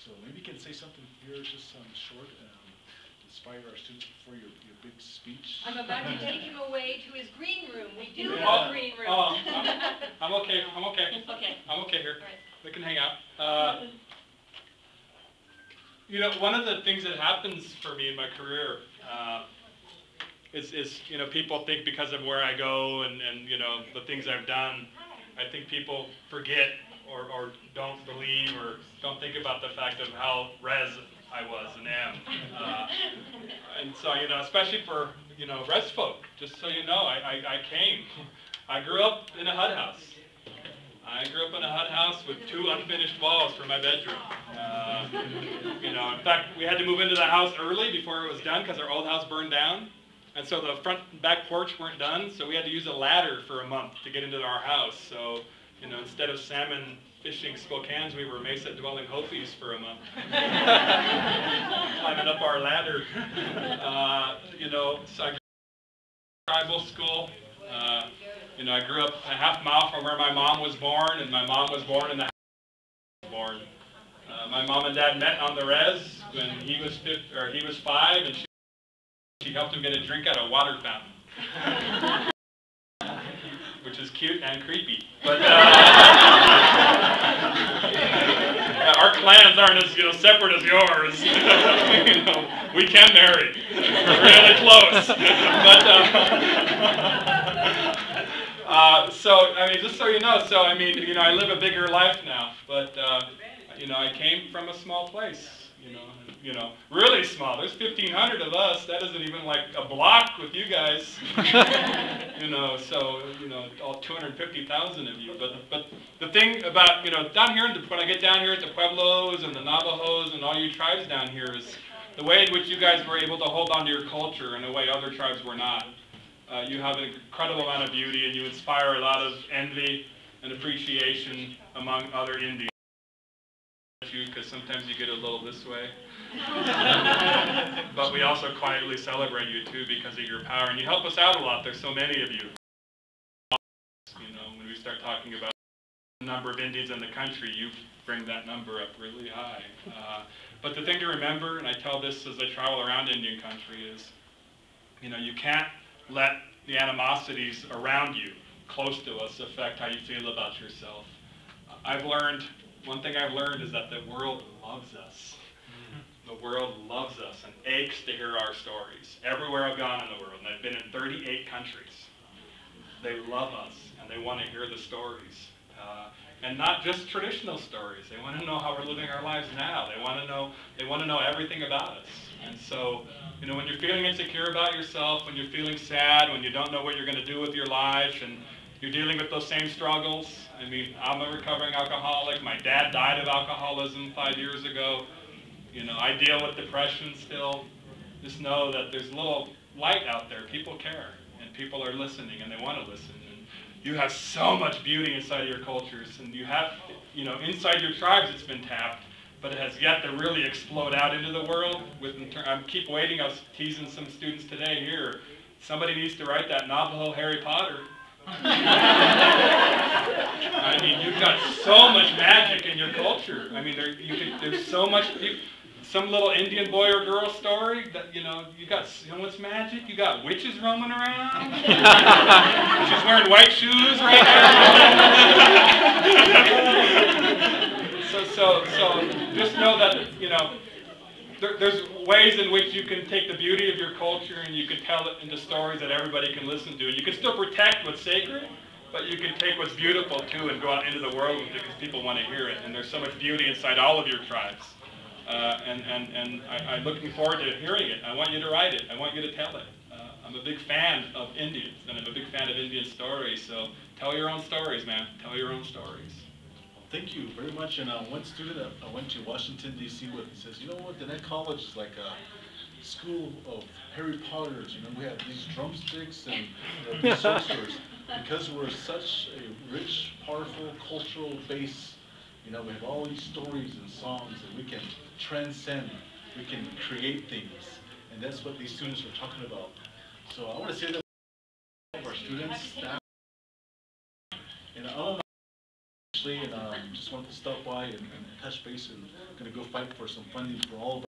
So maybe you can say something here, just short, inspire our students before your big speech. I'm about to take him away to his green room. We do Yeah. have a green room. I'm okay. Okay. I'm okay here. Right. We can hang out. You know, one of the things that happens for me in my career is you know, people think because of where I go and you know, the things I've done, I think people forget or don't believe or don't think about the fact of how res I was and am. And so, you know, especially for, you know, res folk, just so you know, I grew up in a HUD house. I grew up in a HUD house with 2 unfinished walls for my bedroom. You know, in fact, we had to move into the house early before it was done because our old house burned down. And so the front and back porch weren't done, so we had to use a ladder for a month to get into our house. So, you know, instead of salmon fishing Spokanes, we were Mesa dwelling Hopis for a month. Climbing up our ladder. You know, so I grew up in tribal school. You know, I grew up a half mile from where my mom was born, and my mom was born in the house I was born. My mom and dad met on the res when he was 5, and she helped him get a drink at a water fountain, which is cute and creepy. But our clans aren't as separate as yours. You know, we can marry. We're really close. But so I mean, just so you know, so I mean, you know, I live a bigger life now. But you know, I came from a small place. You know, really small. There's 1,500 of us. That isn't even like a block with you guys. You know, so you know, all 250,000 of you. But the thing about down here, when I get down here at the Pueblos and the Navajos and all you tribes down here is the way in which you guys were able to hold on to your culture in a way other tribes were not. You have an incredible amount of beauty, and you inspire a lot of envy and appreciation among other Indians. Because sometimes you get a little this way. But we also quietly celebrate you too because of your power, and you help us out a lot. There's so many of you. You know, when we start talking about the number of Indians in the country, you bring that number up really high. But the thing to remember, and I tell this as I travel around Indian country, is you know, you can't let the animosities around you, close to us, affect how you feel about yourself. One thing I've learned is that the world loves us. The world loves us and aches to hear our stories. Everywhere I've gone in the world, and I've been in 38 countries, they love us and they want to hear the stories. And not just traditional stories. They want to know how we're living our lives now. They want to know everything about us. And so, you know, when you're feeling insecure about yourself, when you're feeling sad, when you don't know what you're going to do with your life, and you're dealing with those same struggles. I mean, I'm a recovering alcoholic. My dad died of alcoholism 5 years ago. You know, I deal with depression still. Just know that there's a little light out there. People care, and people are listening, and they want to listen. And you have so much beauty inside of your cultures, and you have, you know, inside your tribes it's been tapped, but it has yet to really explode out into the world. I keep waiting. I was teasing some students today here. Somebody needs to write that Navajo Harry Potter. I mean, you've got so much magic in your culture. I mean, there's so much. Some little Indian boy or girl story that you got so much magic. You got witches roaming around. She's wearing white shoes right now. So just know that there's ways in which you can take the beauty of your culture and you can tell it into stories that everybody can listen to. And you can still protect what's sacred, but you can take what's beautiful too and go out into the world with it because people want to hear it. And there's so much beauty inside all of your tribes. I'm looking forward to hearing it. I want you to write it. I want you to tell it. I'm a big fan of Indians, and I'm a big fan of Indian stories. So tell your own stories, man. Tell your own stories. Thank you very much. And one student I went to Washington, D.C. with, he says, you know what, Dine College is like a school of Harry Potters. You know, we have these drumsticks and these sorcerers. Because we're such a rich, powerful, cultural base, you know, we have all these stories and songs that we can transcend. We can create things. And that's what these students are talking about. So I want to say that our students, staff, and I don't know Actually, and just wanted to stop by and touch base, and gonna go fight for some funding for all of